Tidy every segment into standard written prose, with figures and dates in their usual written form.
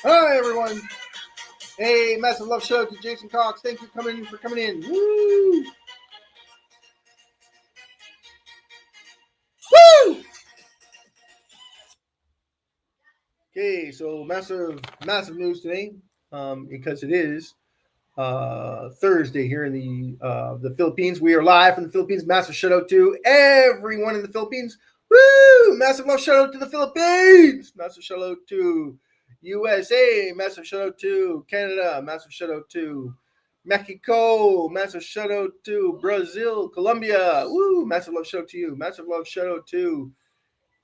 Hi, everyone. Hey, massive love show to Jason Cox. Thank you for coming in. Woo! Woo! Okay, so massive news today, because it is Thursday here in the Philippines. We are live from the Philippines. Massive shout out to everyone in the Philippines. Woo! Massive love shout out to the Philippines. Massive shout out to USA. Massive shout out to Canada. Massive shout out to Mexico. Massive shout out to Brazil, Colombia. Woo! Massive love shout out to you. Massive love shout out to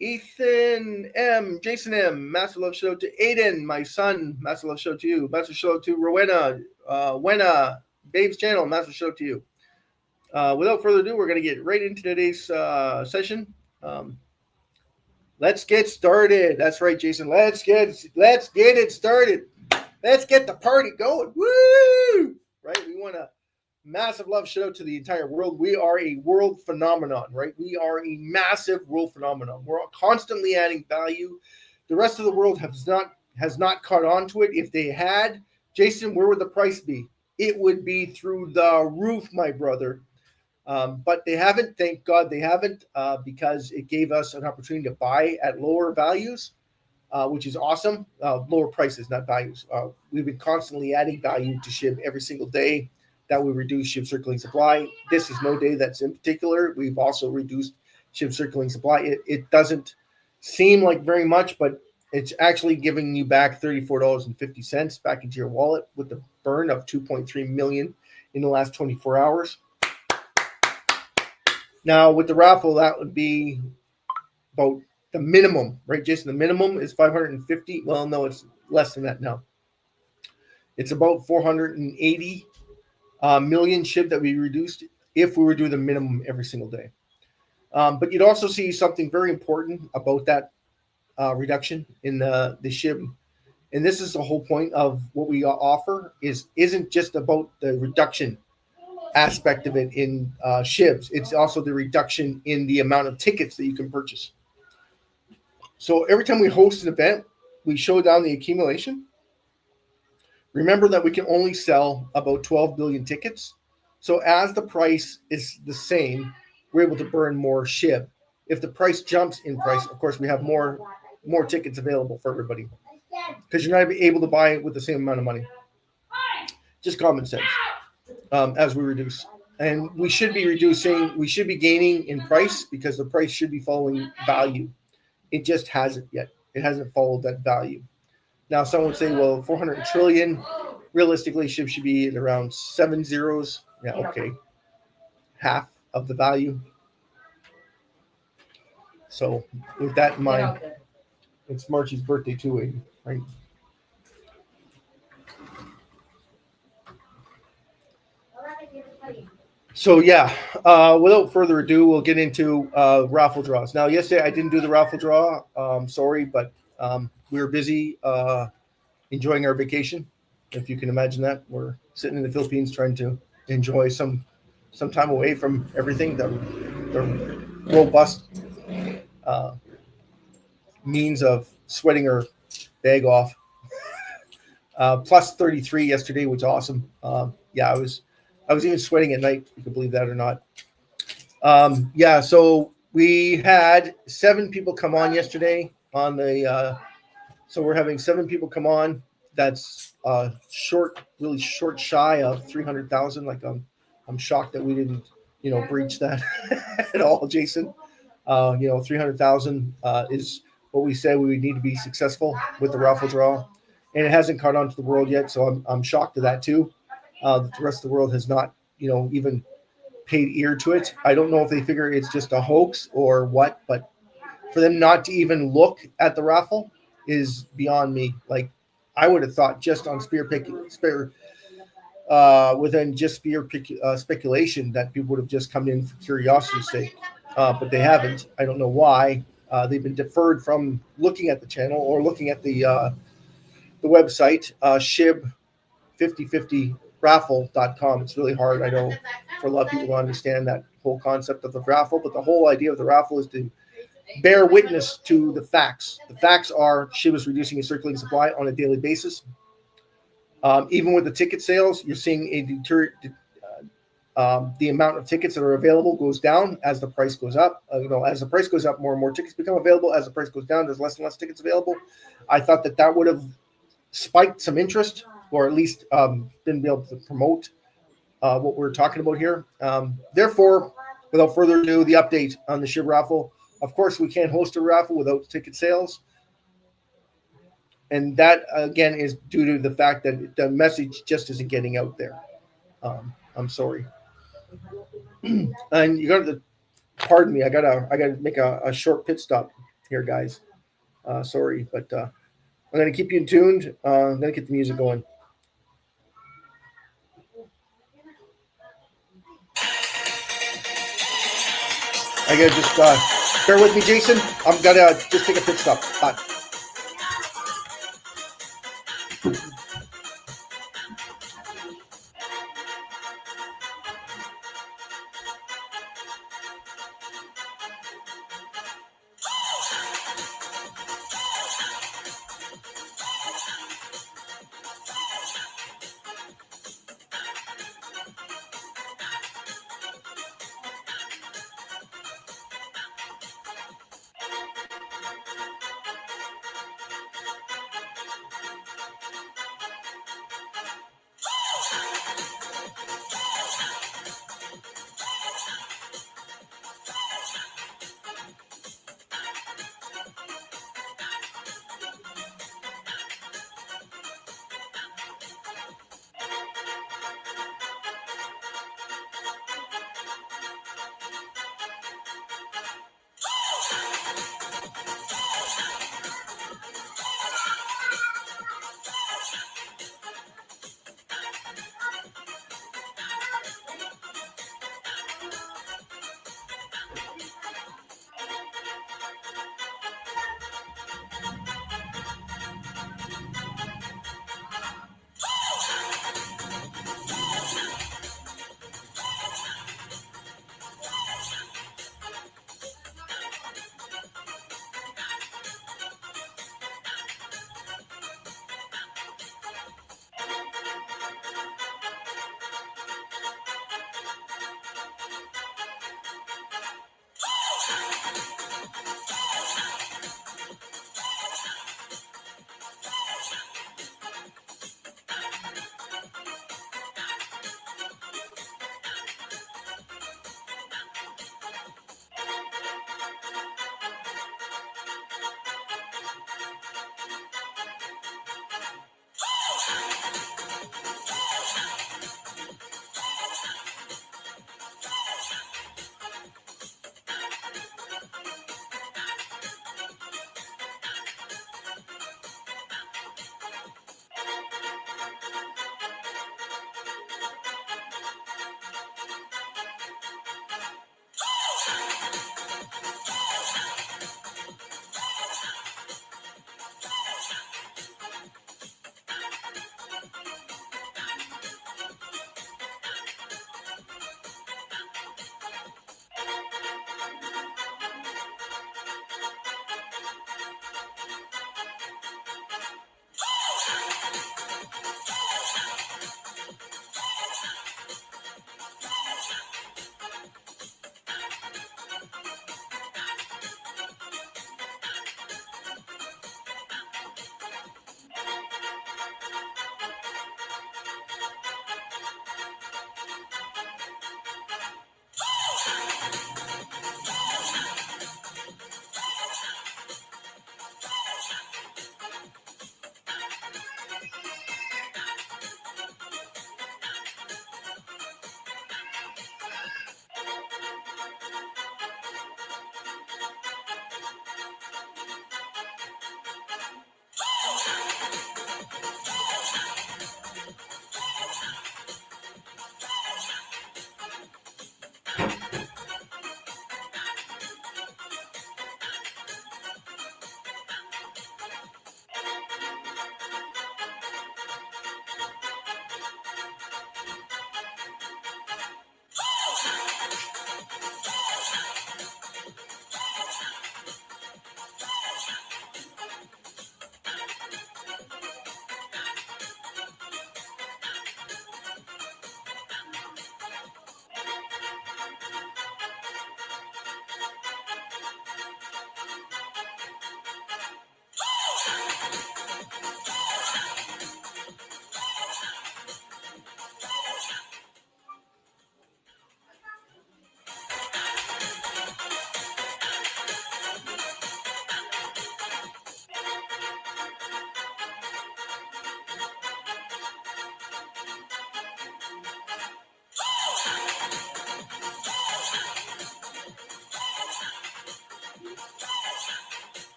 Ethan M, Jason M, massive love shout out to Aiden, my son, massive love shout out to you, massive shout out to Rowena, Wena, Babe's channel, massive shout out to you. Without further ado, we're going to get right into today's session. Um, let's get started. That's right, Jason. Let's get it started. Let's get the party going. Woo! Right? We want to massive love shout out to the entire world. We are a world phenomenon, right? We are a massive world phenomenon. We're constantly adding value. The rest of the world has not caught on to it. If they had, Jason, where would the price be? It would be through the roof, my brother. But they haven't. Thank God they haven't, because it gave us an opportunity to buy at lower values, which is awesome. Lower prices, not values. We've been constantly adding value to SHIB every single day that we reduce SHIB circulating supply. This is no day that's in particular. We've also reduced SHIB circulating supply. It doesn't seem like very much, but it's actually giving you back $34.50 back into your wallet with the burn of 2.3 million in the last 24 hours. Now, with the raffle, that would be about the minimum, right, Jason? The minimum is 550. Well, no, it's less than that now. It's about 480 million SHIB that we reduced if we were doing the minimum every single day. But you'd also see something very important about that reduction in the SHIB. And this is the whole point of what we offer isn't just about the reduction aspect of it in SHIBs. It's also the reduction in the amount of tickets that you can purchase. So every time we host an event, we show down the accumulation. Remember that we can only sell about 12 billion tickets. So as the price is the same, we're able to burn more SHIB. If the price jumps in price, of course, we have more tickets available for everybody, because you're not able to buy it with the same amount of money. Just common sense. As we reduce, and we should be reducing, we should be gaining in price, because the price should be following value. It just hasn't yet. It hasn't followed that value. Now, someone would say, well, 400 trillion, realistically, SHIB should be at around 7 zeros. Yeah, okay. Half of the value. So, with that in mind, it's Marchie's birthday too, right? So, yeah, without further ado, we'll get into raffle draws. Now, yesterday I didn't do the raffle draw. Sorry, but we were busy enjoying our vacation. If you can imagine that, we're sitting in the Philippines trying to enjoy some time away from everything. The robust means of sweating our bag off. Plus 33 yesterday, which was awesome. Yeah, I was even sweating at night. You can believe that or not. Yeah, so we had 7 people come on yesterday on the. So we're having 7 people come on. That's really short shy of 300,000. Like I'm shocked that we didn't, breach that at all, Jason. 300,000 is what we said we would need to be successful with the raffle draw, and it hasn't caught on to the world yet. So I'm shocked to that too. The rest of the world has not, even paid ear to it. I don't know if they figure it's just a hoax or what, but for them not to even look at the raffle is beyond me. Like, I would have thought just on within just speculation that people would have just come in for curiosity's sake, but they haven't. I don't know why. They've been deferred from looking at the channel or looking at the website, SHIB5050raffle.com. It's really hard, I know, for a lot of people to understand that whole concept of the raffle, but the whole idea of the raffle is to bear witness to the facts. The facts are SHIB is reducing its circulating supply on a daily basis. Even with the ticket sales, you're seeing the amount of tickets that are available goes down as the price goes up. As the price goes up, more and more tickets become available. As the price goes down, there's less and less tickets available. I thought that would have spiked some interest, or at least been able to promote what we're talking about here. Therefore, without further ado, the update on the SHIB raffle. Of course, we can't host a raffle without ticket sales. And that, again, is due to the fact that the message just isn't getting out there. I'm sorry. And you got to pardon me. I gotta make a short pit stop here, guys. Sorry, but I'm gonna keep you tuned. I'm gonna get the music going. I gotta just bear with me, Jason. I'm gonna just take a pit stop. Bye.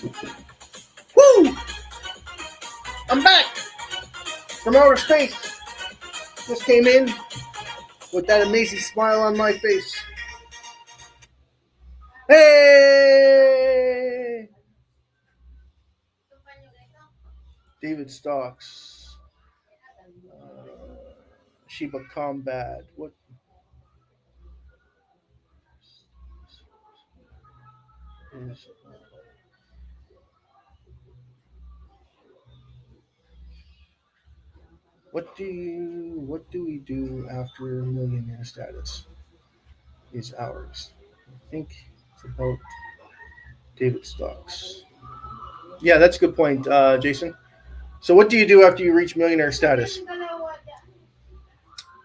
Woo! I'm back from outer space. Just came in with that amazing smile on my face. Hey! David Stocks. Shiba Combat. What? Is, what do we do after millionaire status is ours? I think it's about David Stocks. Yeah, that's a good point, Jason. So what do you do after you reach millionaire status?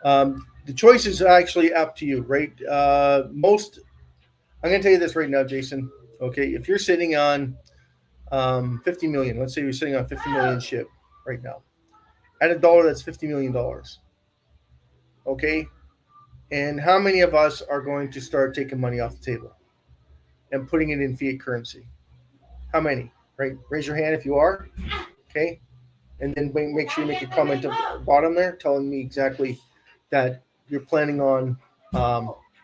The choice is actually up to you, right? I'm going to tell you this right now, Jason. Okay, if you're sitting on 50 million, let's say you're sitting on 50 million SHIB right now. At a dollar, that's $50 million. Okay, and how many of us are going to start taking money off the table and putting it in fiat currency? How many? Right? Raise your hand if you are. Okay, and then make sure you make a comment at the bottom there telling me exactly that you're planning on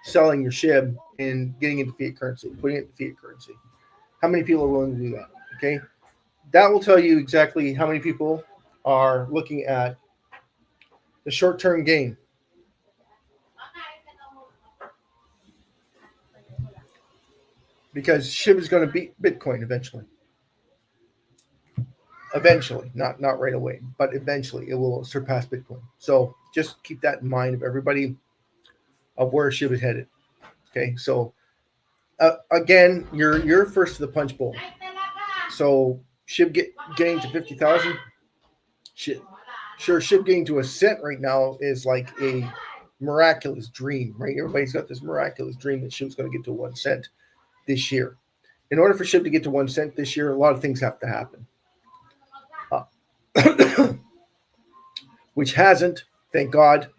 selling your SHIB and getting into fiat currency, putting it in fiat currency. How many people are willing to do that? Okay, that will tell you exactly how many people are looking at the short-term gain. Because SHIB is going to beat Bitcoin eventually. Eventually, not right away, but eventually it will surpass Bitcoin. So just keep that in mind of everybody of where SHIB is headed. Okay, so again, you're first to the punch bowl. So SHIB getting to 50,000. Sure, SHIB getting to a cent right now is like a miraculous dream, right? Everybody's got this miraculous dream that SHIB's going to get to 1 cent this year. In order for SHIB to get to 1 cent this year, a lot of things have to happen. Which hasn't, thank God.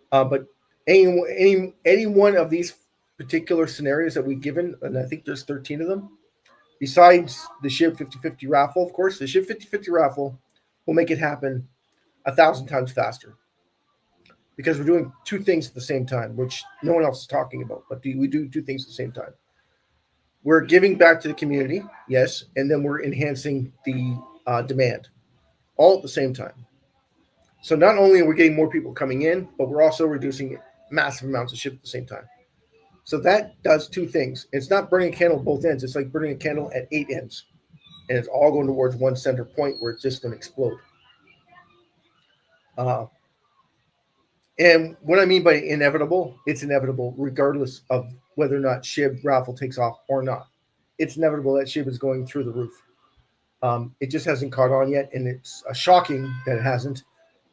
But any one of these particular scenarios that we've given, and I think there's 13 of them, besides the SHIB 50-50 raffle, of course, the SHIB 50-50 raffle will make it happen 1,000 times faster. Because we're doing two things at the same time, which no one else is talking about, but we do two things at the same time. We're giving back to the community, yes, and then we're enhancing the demand, all at the same time. So not only are we getting more people coming in, but we're also reducing massive amounts of SHIB at the same time. So that does two things. It's not burning a candle at both ends. It's like burning a candle at 8 ends. And it's all going towards one center point where it's just going to explode. And what I mean by inevitable, it's inevitable regardless of whether or not SHIB raffle takes off or not. It's inevitable that SHIB is going through the roof. It just hasn't caught on yet, and it's shocking that it hasn't.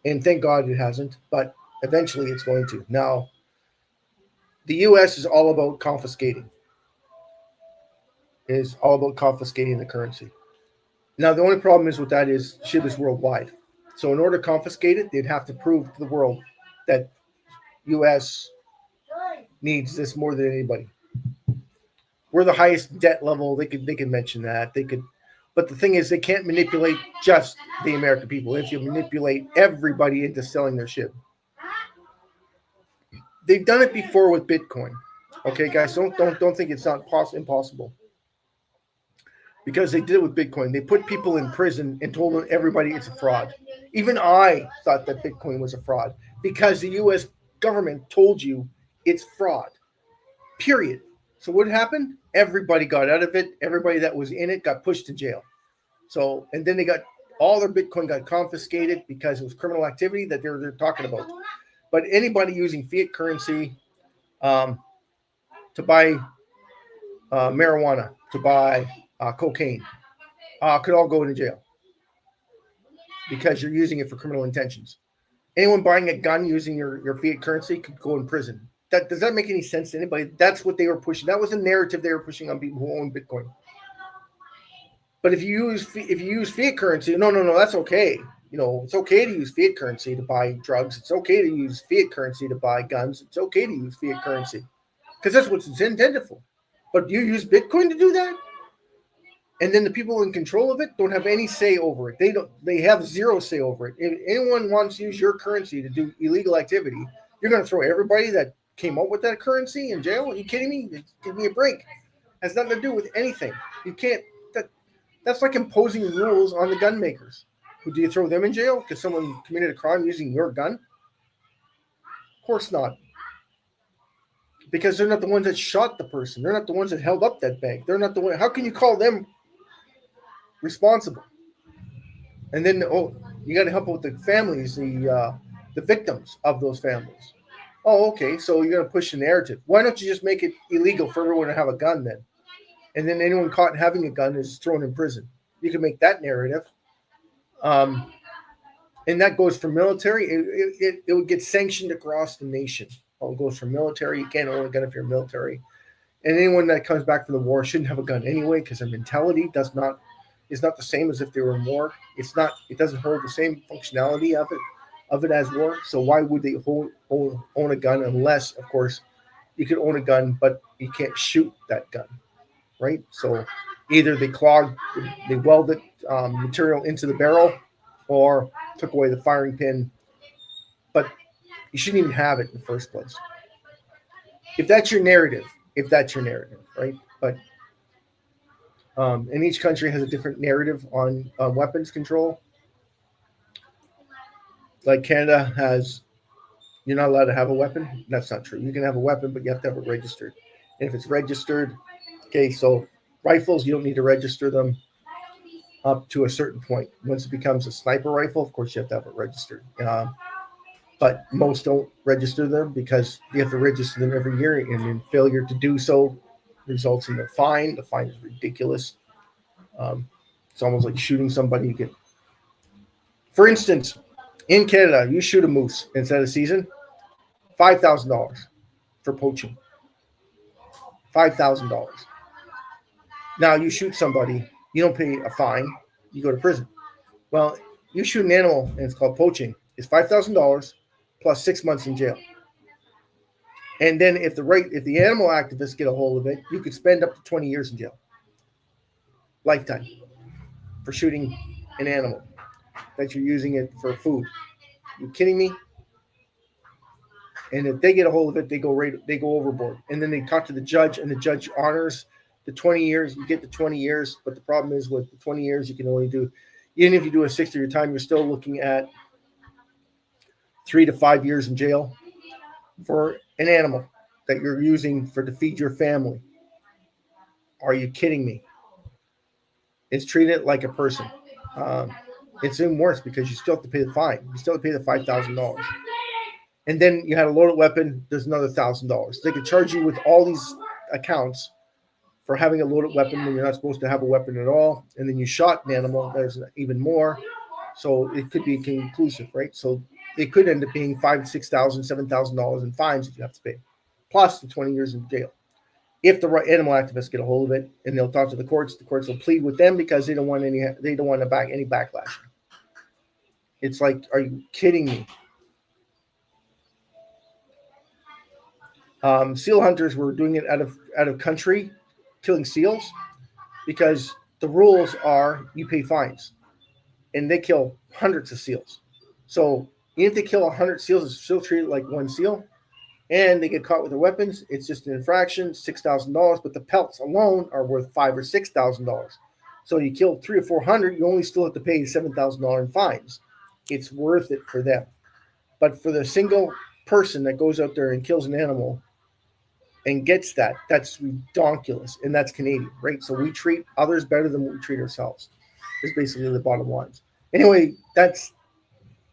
And thank God it hasn't, but eventually it's going to. Now, the U.S. is all about confiscating. It is all about confiscating the currency. Now, the only problem is with that is SHIB is worldwide. So in order to confiscate it, they'd have to prove to the world that U.S. needs this more than anybody. We're the highest debt level. They could mention that. They could. But the thing is, they can't manipulate just the American people. If you manipulate everybody into selling their SHIB. They've done it before with Bitcoin. Okay, guys, don't think it's not impossible. Because they did it with Bitcoin. They put people in prison and told everybody it's a fraud. Even I thought that Bitcoin was a fraud because the U.S. government told you it's fraud. Period. So what happened? Everybody got out of it. Everybody that was in it got pushed to jail. So, and then they got all their Bitcoin got confiscated because it was criminal activity that they're talking about. But anybody using fiat currency to buy marijuana, to buy cocaine, could all go into jail because you're using it for criminal intentions. Anyone buying a gun using your fiat currency could go in prison. Does that make any sense to anybody? That's what they were pushing. That was the narrative they were pushing on people who own Bitcoin. But if you use fiat currency, no, that's okay. It's okay to use fiat currency to buy drugs. It's okay to use fiat currency to buy guns. It's okay to use fiat currency because that's what it's intended for. But you use Bitcoin to do that? And then the people in control of it don't have any say over it. They have zero say over it. If anyone wants to use your currency to do illegal activity, you're going to throw everybody that came up with that currency in jail? Are you kidding me? Give me a break. It has nothing to do with anything. You can't. That's like imposing rules on the gun makers. Who do you throw them in jail because someone committed a crime using your gun? Of course not. Because they're not the ones that shot the person. They're not the ones that held up that bag. They're not the one. How can you call them responsible? And then, you got to help with the families, the victims of those families. Oh, okay. So you're going to push the narrative. Why don't you just make it illegal for everyone to have a gun then? And then anyone caught having a gun is thrown in prison. You can make that narrative. And that goes for military. It would get sanctioned across the nation. It goes for military. You can't own a gun if you're military. And anyone that comes back from the war shouldn't have a gun anyway because their mentality is not the same as if they were in war. It doesn't hold the same functionality of it as war. So why would they own a gun unless, of course, you could own a gun, but you can't shoot that gun, right? So either they welded material into the barrel or took away the firing pin, but you shouldn't even have it in the first place. If that's your narrative, right? But and each country has a different narrative on weapons control. Like Canada has, you're not allowed to have a weapon. That's not true. You can have a weapon, but you have to have it registered. And if it's registered, okay, so rifles, you don't need to register them up to a certain point. Once it becomes a sniper rifle, of course, you have to have it registered. But most don't register them because you have to register them every year, and in failure to do so results in a fine. The fine is ridiculous. It's almost like shooting somebody. For instance, in Canada, you shoot a moose instead of season, $5,000 for poaching. $5,000. Now you shoot somebody, you don't pay a fine, you go to prison. Well, you shoot an animal and it's called poaching. It's $5,000 plus 6 months in jail. And then if the animal activists get a hold of it, you could spend up to 20 years in jail. Lifetime for shooting an animal that you're using it for food. You kidding me? And if they get a hold of it, they go overboard. And then they talk to the judge, and the judge honors the 20 years. You get the 20 years, but the problem is with the 20 years, you can only do, even if you do a 6-year time, you're still looking at 3 to 5 years in jail for an animal that you're using to feed your family. Are you kidding me? It's treated like a person. It's even worse because you still have to pay the fine. You still have to pay the $5,000. And then you had a loaded weapon, there's another $1,000. They could charge you with all these accounts for having a loaded weapon when you're not supposed to have a weapon at all. And then you shot an animal, there's even more. So it could be conclusive, right? So it could end up being $5,000, $6,000, $7,000 in fines that you have to pay, plus the 20 years in jail. If the animal activists get a hold of it, and they'll talk to the courts will plead with them because they don't want any backlash. It's like, are you kidding me? Seal hunters were doing it out of country, killing seals, because the rules are you pay fines, and they kill hundreds of seals. So even if they kill 100 seals, it's still treated like one seal, and they get caught with their weapons. It's just an infraction, $6,000, but the pelts alone are worth $5,000 or $6,000. So you kill 300 or 400, you only still have to pay $7,000 in fines. It's worth it for them, but for the single person that goes out there and kills an animal and gets that's ridiculous, and that's Canadian, right? So we treat others better than we treat ourselves. Is basically the bottom lines. Anyway, that's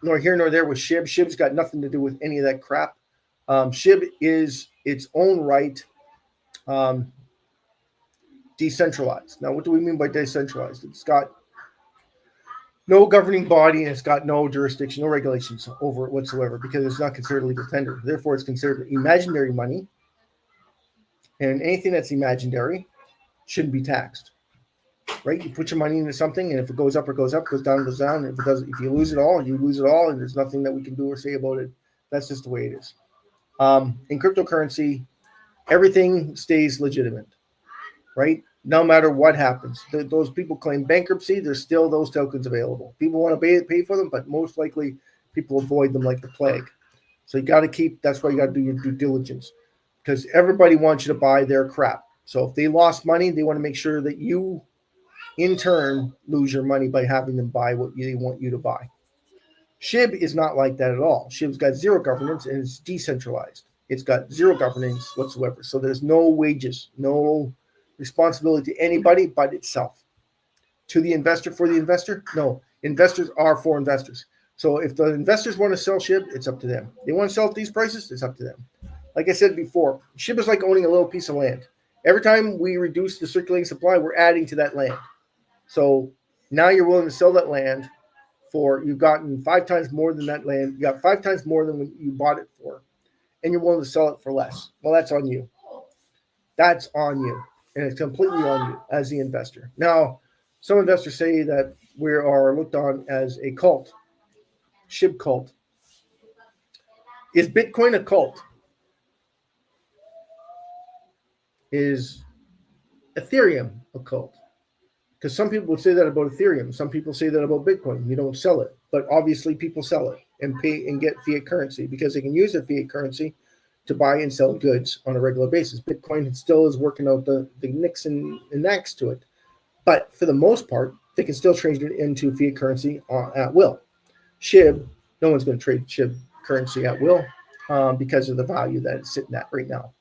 nor here nor there with SHIB. SHIB's got nothing to do with any of that crap. SHIB is its own right, decentralized. Now, what do we mean by decentralized? It's got no governing body, and it's got no jurisdiction, no regulations over it whatsoever, because it's not considered a legal tender. Therefore, it's considered imaginary money. And anything that's imaginary shouldn't be taxed, right? You put your money into something, and if it goes up, it goes up. Goes down, it goes down. If you lose it all, you lose it all, and there's nothing that we can do or say about it. That's just the way it is. In cryptocurrency, everything stays legitimate, right? No matter what happens, those people claim bankruptcy. There's still those tokens available. People want to pay for them, but most likely people avoid them like the plague. So you got to keep. That's why you got to do your due diligence, because everybody wants you to buy their crap. So if they lost money, they want to make sure that you, in turn, lose your money by having them buy what they want you to buy. SHIB is not like that at all. SHIB's got zero governance and it's decentralized. It's got zero governance whatsoever. So there's no wages, no responsibility to anybody but itself. To the investor, for the investor? No. Investors are for investors. So if the investors want to sell SHIB, it's up to them. They want to sell at these prices, it's up to them. Like I said before, SHIB is like owning a little piece of land. Every time we reduce the circulating supply, we're adding to that land. So now you're willing to sell that land for, you've gotten 5 times more than that land. You got 5 times more than you bought it for, and you're willing to sell it for less. Well, that's on you. That's on you. And it's completely on you as the investor. Now, some investors say that we are looked on as a cult, SHIB cult. Is Bitcoin a cult? Is Ethereum a cult? Because some people would say that about Ethereum. Some people say that about Bitcoin. You don't sell it. But obviously people sell it and pay and get fiat currency because they can use the fiat currency to buy and sell goods on a regular basis. Bitcoin still is working out the nicks and knacks to it. But for the most part, they can still trade it into fiat currency at will. SHIB, no one's going to trade SHIB currency at will because of the value that it's sitting at right now.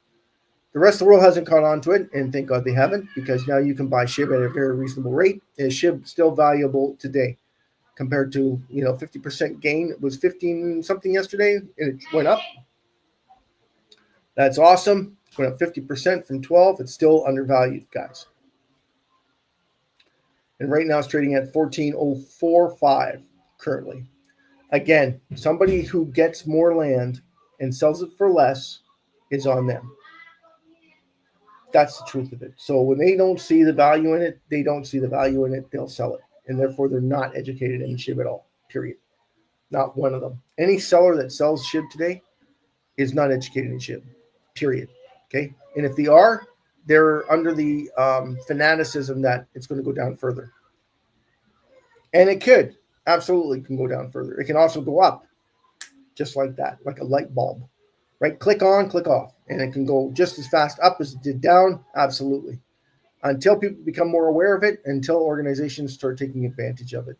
The rest of the world hasn't caught on to it, and thank God they haven't, because now you can buy SHIB at a very reasonable rate. Is SHIB still valuable today compared to 50% gain? It was 15 something yesterday, and it went up. That's awesome. It went up 50% from 12. It's still undervalued, guys. And right now it's trading at 14.045 currently. Again, somebody who gets more land and sells it for less is on them. That's the truth of it. So when they don't see the value in it, they don't see the value in it, they'll sell it. And therefore, they're not educated in SHIB at all, period. Not one of them. Any seller that sells SHIB today is not educated in SHIB, period. Okay? And if they are, they're under the fanaticism that it's going to go down further. And it could. Absolutely can go down further. It can also go up, just like that, like a light bulb. Right? Click on, click off. And it can go just as fast up as it did down. Absolutely. Until people become more aware of it, until organizations start taking advantage of it,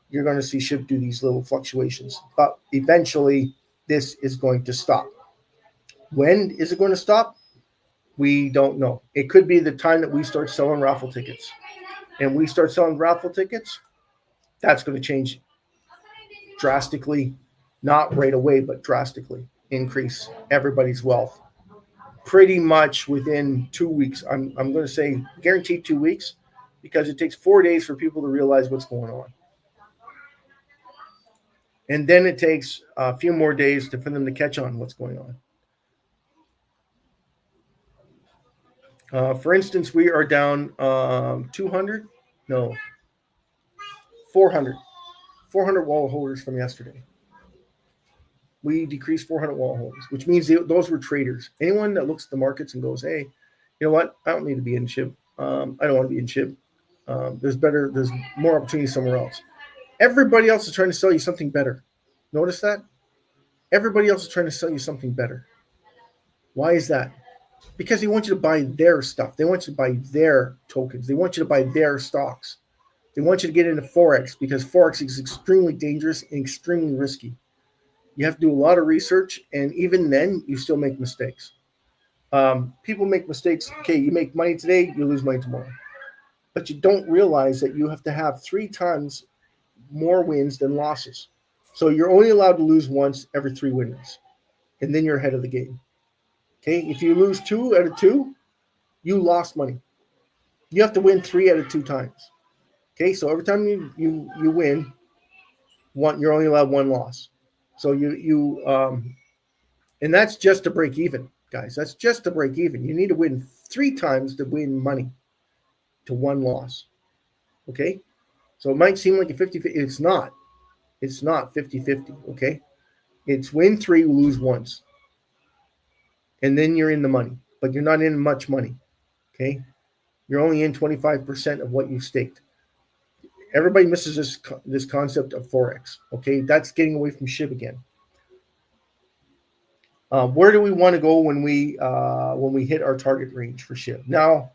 you're going to see SHIB do these little fluctuations. But eventually, this is going to stop. When is it going to stop? We don't know. It could be the time that we start selling raffle tickets. And we start selling raffle tickets, that's going to change drastically. Not right away, but drastically increase everybody's wealth. Pretty much within 2 weeks. I'm going to say guaranteed 2 weeks, because it takes 4 days for people to realize what's going on. And then it takes a few more days for them to catch on what's going on. For instance, we are down 400 wall holders from yesterday. We decreased 400 wall holders, which means those were traders. Anyone that looks at the markets and goes, hey, you know what? I don't need to be in SHIB. I don't want to be in SHIB. There's more opportunity somewhere else. Everybody else is trying to sell you something better. Notice that? Everybody else is trying to sell you something better. Why is that? Because they want you to buy their stuff. They want you to buy their tokens. They want you to buy their stocks. They want you to get into Forex, because Forex is extremely dangerous and extremely risky. You have to do a lot of research, and even then, you still make mistakes. People make mistakes. Okay, you make money today, you lose money tomorrow. But you don't realize that you have to have 3 times more wins than losses. So you're only allowed to lose once every 3 winnings, and then you're ahead of the game. Okay, if you lose 2 out of 2, you lost money. You have to win 3 out of 2 times. Okay, so every time you win, you're only allowed 1 loss. So and that's just to break even, guys. That's just to break even. You need to win 3 times to win money to 1 loss. Okay, so it might seem like a 50-50. It's not. It's not 50-50. Okay, it's win 3, lose once, and then you're in the money. But you're not in much money. Okay, You're only in 25% of what you staked. Everybody misses this concept of forex. Okay, that's getting away from SHIB again. Where do we want to go when we hit our target range for SHIB? Now,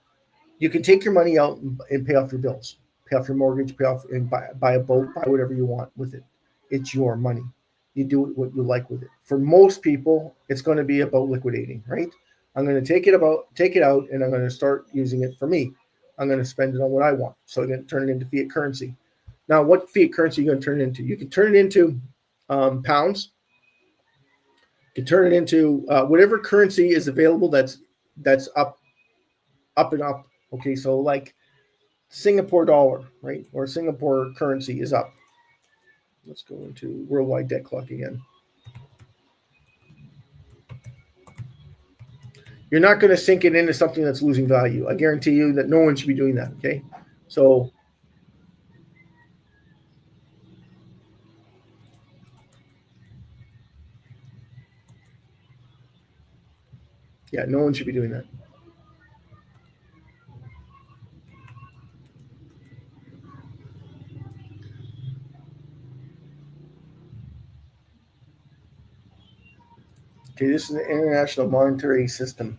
you can take your money out and pay off your bills, pay off your mortgage, pay off and buy a boat, buy whatever you want with it. It's your money. You do what you like with it. For most people, it's going to be about liquidating, right? I'm going to take it out, and I'm going to start using it for me. I'm going to spend it on what I want. So I'm going to turn it into fiat currency. Now, what fiat currency are you going to turn it into? You can turn it into pounds. You can turn it into whatever currency is available that's up and up. Okay, so like Singapore dollar, right? Or Singapore currency is up. Let's go into worldwide debt clock again. You're not going to sink it into something that's losing value. I guarantee you that no one should be doing that. Okay, so yeah, no one should be doing that. Okay, this is the International Monetary System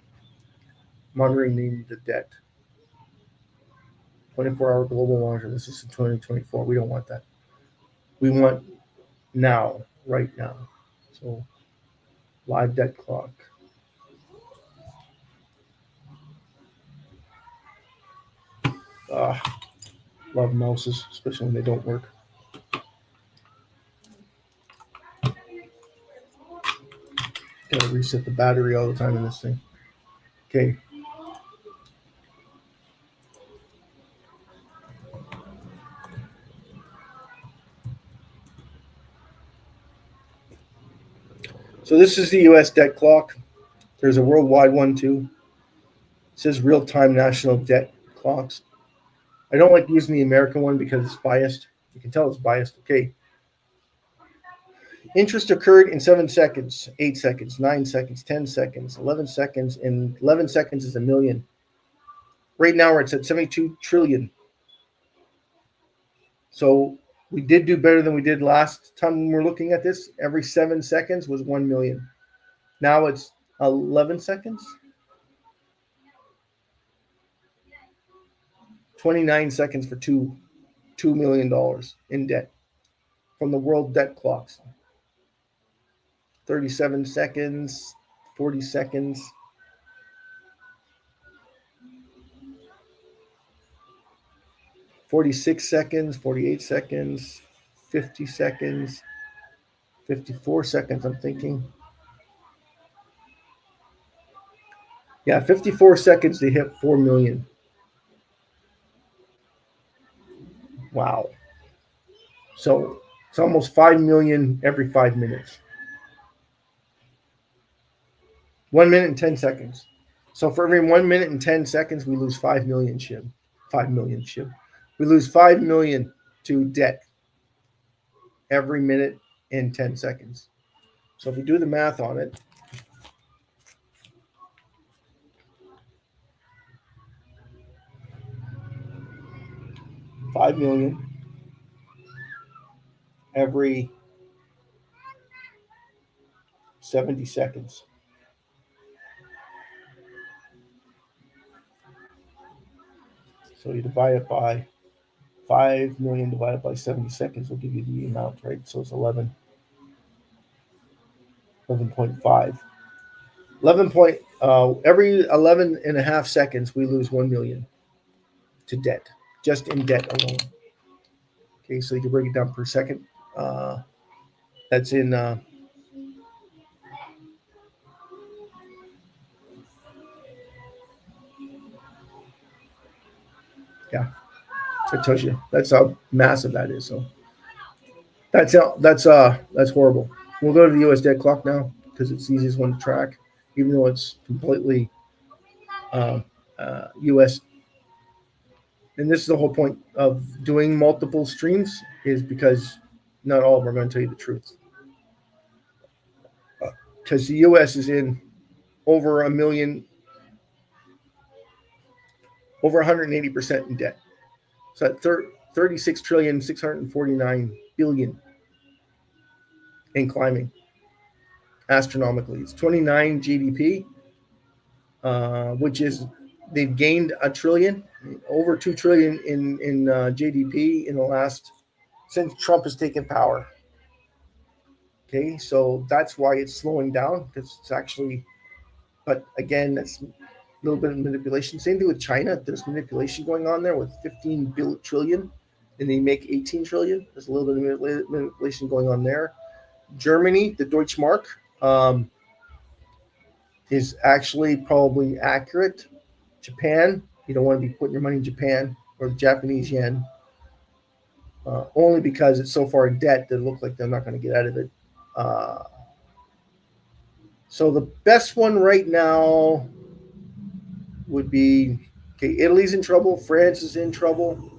monitoring the debt. 24-hour global monitor. This is in 2024. We don't want that. We want now, right now. So live debt clock. Love mouses, especially when they don't work. Gotta reset the battery all the time in this thing. Okay. So this is the U.S. debt clock. There's a worldwide one too. It says real-time national debt clocks. I don't like using the American one because it's biased. You can tell it's biased. Okay. Interest occurred in 7 seconds, 8 seconds, 9 seconds, 10 seconds, 11 seconds, and 11 seconds is a million. Right now, it's at 72 trillion. So we did do better than we did last time when we're looking at this. Every 7 seconds was 1 million. Now it's 11 seconds. 29 seconds for $2 million in debt from the world debt clocks. 37 seconds, 40 seconds. 46 seconds, 48 seconds, 50 seconds, 54 seconds, I'm thinking. Yeah, 54 seconds to hit 4 million. Wow. So it's almost 5 million every 5 minutes. 1 minute and 10 seconds. So for every 1 minute and 10 seconds, we lose 5 million SHIB. 5 million SHIB. We lose 5 million to debt every minute and 10 seconds. So if you do the math on it, 5 million every 70 seconds. So you divide it by 5 million divided by 70 seconds will give you the amount, right? So it's 11.5. 11 point, every 11 and a half seconds, we lose 1 million to debt, just in debt alone. Okay, so you can break it down per second. That's in, yeah, it tells you that's how massive that is. So that's horrible. We'll go to the U.S. debt clock now because it's the easiest one to track, even though it's completely U.S. And this is the whole point of doing multiple streams is because not all of them are going to tell you the truth. Because the U.S. is in over a million over 180% in debt. So at 36,649,000,000,000 and climbing astronomically. It's 29 GDP, which is they've gained $1 trillion, over 2 trillion in GDP in the last since Trump has taken power. Okay, so that's why it's slowing down, because it's actually, but again, that's a little bit of manipulation. Same thing with China. There's manipulation going on there with 15 trillion, and they make 18 trillion. There's a little bit of manipulation going on there. Germany, the Deutschmark, is actually probably accurate. Japan, you don't want to be putting your money in Japan or the Japanese yen, only because it's so far in debt that it looks like they're not going to get out of it. So the best one right now would be, okay, Italy's in trouble, France is in trouble,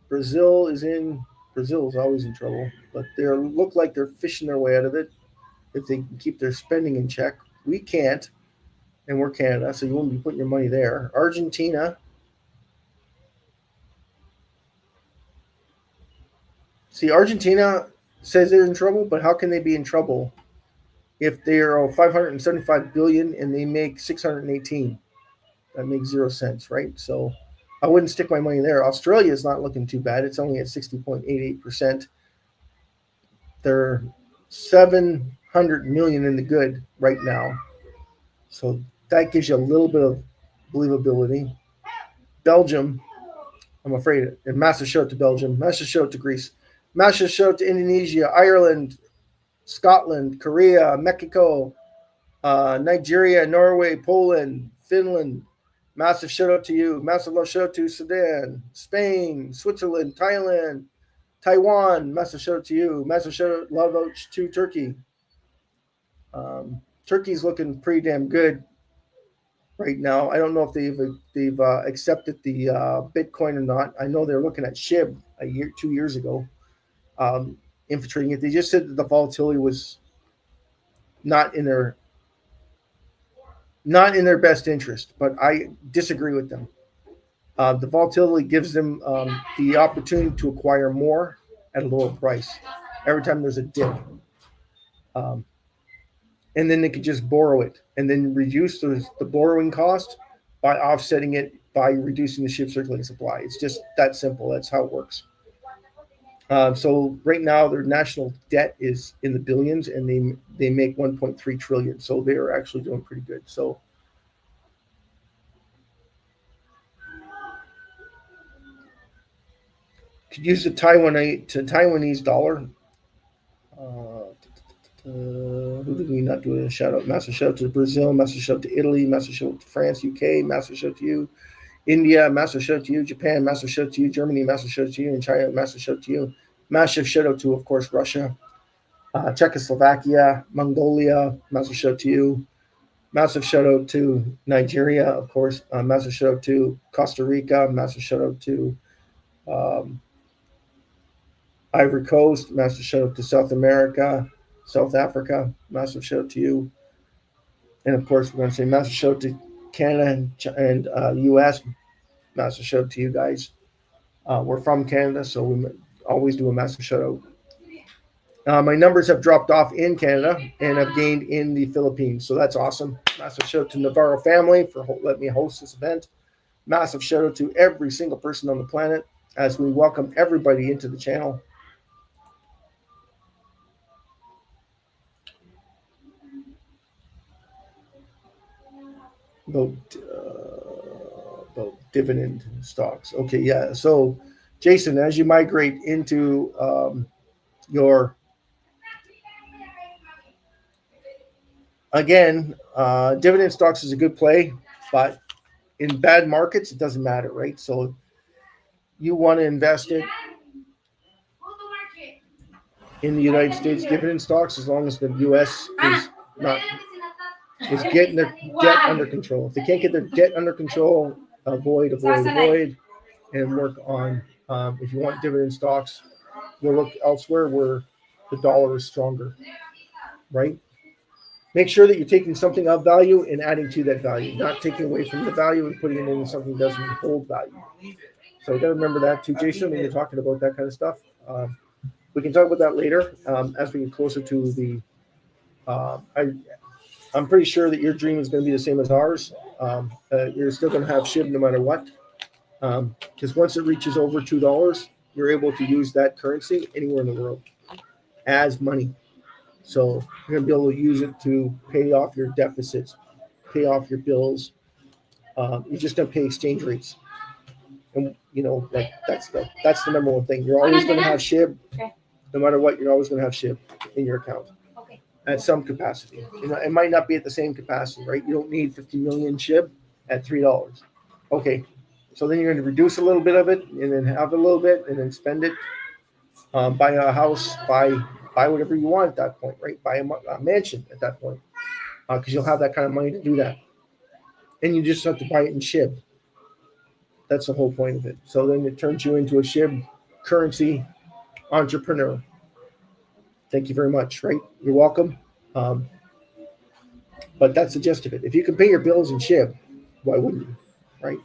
Brazil is always in trouble, but they look like they're fishing their way out of it if they can keep their spending in check. We can't, and we're Canada, so you won't be putting your money there. Argentina, see, Argentina says they're in trouble, but how can they be in trouble if they're 575 billion and they make 618? That makes 0 sense, right? So I wouldn't stick my money there. Australia is not looking too bad. It's only at 60.88%. They're 700 million in the good right now. So that gives you a little bit of believability. Belgium, I'm afraid, and massive shout to Belgium, massive shout to Greece, massive shout to Indonesia, Ireland, Scotland, Korea, Mexico, Nigeria, Norway, Poland, Finland. Massive shout out to you. Massive love shout out to Sudan, Spain, Switzerland, Thailand, Taiwan. Massive shout out to you. Massive shout out, love out to Turkey. Turkey's looking pretty damn good right now. I don't know if they've accepted the Bitcoin or not. I know they're looking at SHIB 2 years ago, infiltrating it. They just said that the volatility was not in their best interest, but I disagree with them. The volatility gives them the opportunity to acquire more at a lower price every time there's a dip. And then they could just borrow it and then reduce the borrowing cost by offsetting it by reducing the SHIB circulating supply. It's just that simple. That's how it works. So right now their national debt is in the billions, and they make 1.3 trillion. So they're actually doing pretty good. So could use the Taiwanese dollar. Who did we not do a shout out? Massive shout out to Brazil, massive shout out to Italy, massive shout out to France, UK, massive shout out to you, India, massive shout out to you, Japan, massive shout out to you, Germany, massive shout out to you, and China, massive shout out to you, massive shout out to, of course, Russia, Czechoslovakia, Mongolia, massive shout out to you, massive shout out to Nigeria, of course, massive shout out to Costa Rica, massive shout out to Ivory Coast, massive shout out to South America, South Africa, massive shout out to you. And of course, we're going to say massive shout out to Canada and US. Massive shout out to you guys. We're from Canada, so we always do a massive shout out. My numbers have dropped off in Canada and have gained in the Philippines. So that's awesome. Massive shout out to Navarro family for letting me host this event. Massive shout out to every single person on the planet as we welcome everybody into the channel. About dividend stocks. Okay, yeah. So, Jason, as you migrate into your dividend stocks is a good play, but in bad markets it doesn't matter, right? So you want to invest it in the United States dividend stocks as long as the U.S. is getting their debt under control. If they can't get their debt under control, avoid, and work on. If you want dividend stocks, you'll look elsewhere where the dollar is stronger, right? make sure that you're taking something of value and adding to that value, not taking away from the value and putting it into something that doesn't hold value. So we got to remember that too, Jason, when you're talking about that kind of stuff. We can talk about that later as we get closer to the. I'm pretty sure that your dream is going to be the same as ours. You're still going to have SHIB no matter what, because once it reaches over $2, you're able to use that currency anywhere in the world as money. So you're going to be able to use it to pay off your deficits, pay off your bills. You're just going to pay exchange rates. And like that's the number one thing. You're always going to have SHIB, no matter what. You're always going to have SHIB in your account at some capacity. It might not be at the same capacity, right? You don't need 50 million SHIB at $3. Okay, so then you're going to reduce a little bit of it, and then have a little bit, and then spend it. Buy a house, buy whatever you want at that point, right? Buy a mansion at that point, because you'll have that kind of money to do that, and you just have to buy it in SHIB. That's the whole point of it. So then it turns you into a SHIB currency entrepreneur. Thank you very much, right? You're welcome. But that's the gist of it. If you can pay your bills in SHIB, why wouldn't you, right?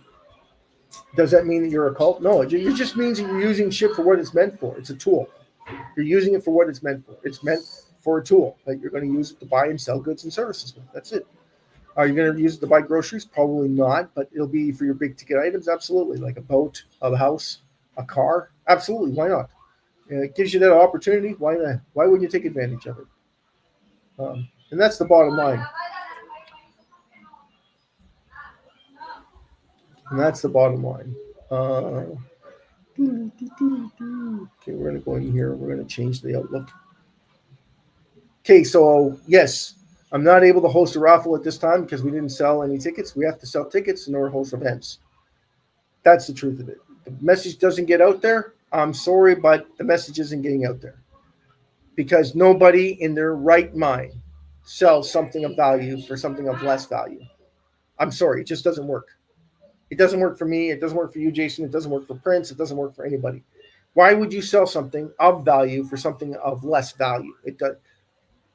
Does that mean that you're a cult? No, it just means that you're using SHIB for what it's meant for. It's a tool. You're using it for what it's meant for. It's meant for a tool that you're going to use it to buy and sell goods and services with. That's it. Are you going to use it to buy groceries? Probably not, but it'll be for your big ticket items. Absolutely. Like a boat, a house, a car. Absolutely. Why not? It gives you that opportunity. Why not? Why wouldn't you take advantage of it? And that's the bottom line. And that's the bottom line. Okay, we're going to go in here. We're going to change the outlook. Okay, so yes, I'm not able to host a raffle at this time because we didn't sell any tickets. We have to sell tickets in order to host events. That's the truth of it. The message doesn't get out there. I'm sorry, but the message isn't getting out there because nobody in their right mind sells something of value for something of less value. I'm sorry, it just doesn't work. It doesn't work for me. It doesn't work for you, Jason. It doesn't work for Prince. It doesn't work for anybody. Why would you sell something of value for something of less value? It does.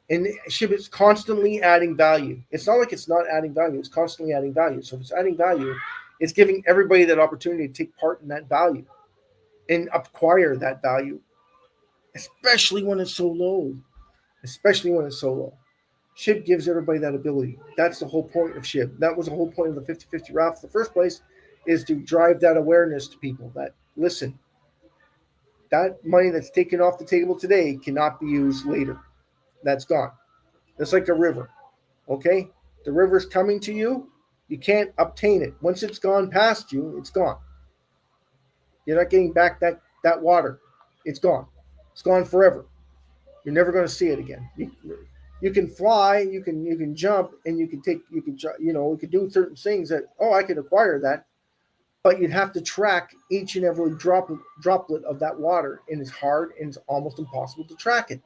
And SHIB is constantly adding value. It's not like it's not adding value. It's constantly adding value. So if it's adding value, it's giving everybody that opportunity to take part in that value and acquire that value, especially when it's so low. Especially when it's so low. SHIB gives everybody that ability. That's the whole point of SHIB. That was the whole point of the 50-50 raffle in the first place, is to drive that awareness to people that, listen, that money that's taken off the table today cannot be used later. That's gone. It's like a river, okay? The river's coming to you. You can't obtain it. Once it's gone past you, it's gone. You're not getting back that water. It's gone. It's gone forever. You're never going to see it again. You can fly, you can jump, and you can do certain things that, I could acquire that, but you'd have to track each and every droplet of that water, and it's hard and it's almost impossible to track it.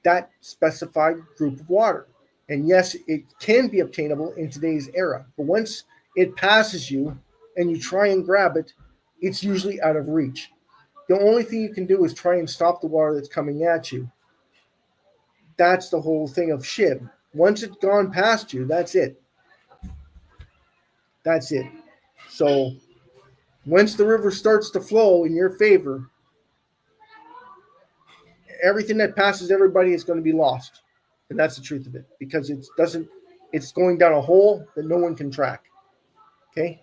That specified group of water. And yes, it can be obtainable in today's era, but once it passes you and you try and grab it, it's usually out of reach. The only thing you can do is try and stop the water that's coming at you. That's the whole thing of SHIB. Once it's gone past you, that's it. That's it. So once the river starts to flow in your favor, everything that passes everybody is going to be lost. And that's the truth of it, because it's going down a hole that no one can track. Okay?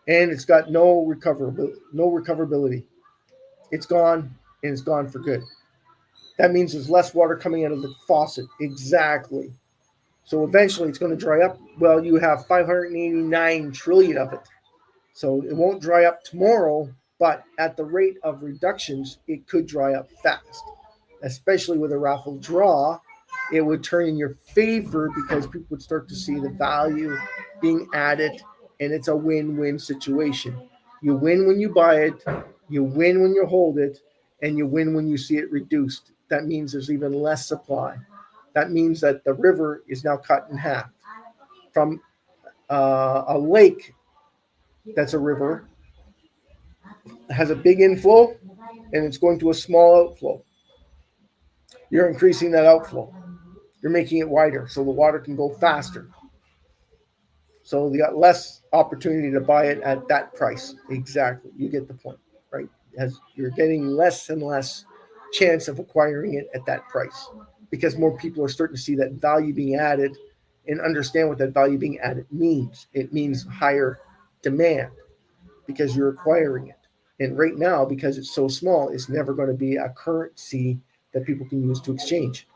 And it's got no recoverability. It's gone, and it's gone for good. That means there's less water coming out of the faucet. Exactly. So eventually it's going to dry up. Well, you have 589 trillion of it. So it won't dry up tomorrow, but at the rate of reductions, it could dry up fast. Especially with a raffle draw, it would turn in your favor because people would start to see the value being added, and it's a win-win situation. You win when you buy it, you win when you hold it, and you win when you see it reduced. That means there's even less supply. That means that the river is now cut in half. From a lake that's a river, has a big inflow, and it's going to a small outflow. You're increasing that outflow. You're making it wider so the water can go faster. So you got less opportunity to buy it at that price. Exactly. You get the point, right? As you're getting less and less chance of acquiring it at that price because more people are starting to see that value being added and understand what that value being added means. It means higher demand because you're acquiring it. And right now, because it's so small, it's never going to be a currency that people can use to exchange.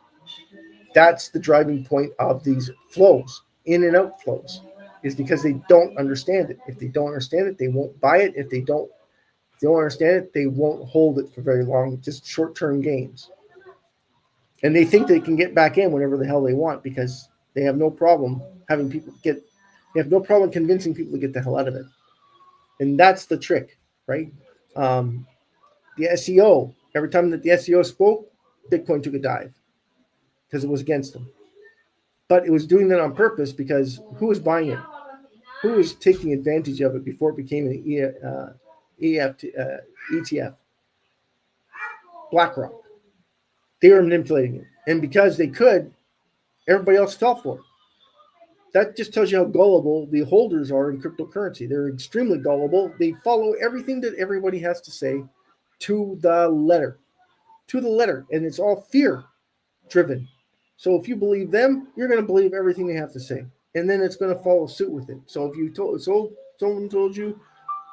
That's the driving point of these flows, in and out flows, is because they don't understand it. If they don't understand it, they won't buy it. If they don't understand it, they won't hold it for very long, just short-term gains. And they think they can get back in whenever the hell they want because they have no problem having people get, they have no problem convincing people to get the hell out of it. And that's the trick, right? The SEO, every time that the SEO spoke, Bitcoin took a dive because it was against them. But it was doing that on purpose because who was buying it? Who was taking advantage of it before it became an ETF? BlackRock. They were manipulating it. And because they could, everybody else fell for it. That just tells you how gullible the holders are in cryptocurrency. They're extremely gullible. They follow everything that everybody has to say to the letter. To the letter. And it's all fear driven. So if you believe them, you're going to believe everything they have to say. And then it's going to follow suit with it. So if someone told you,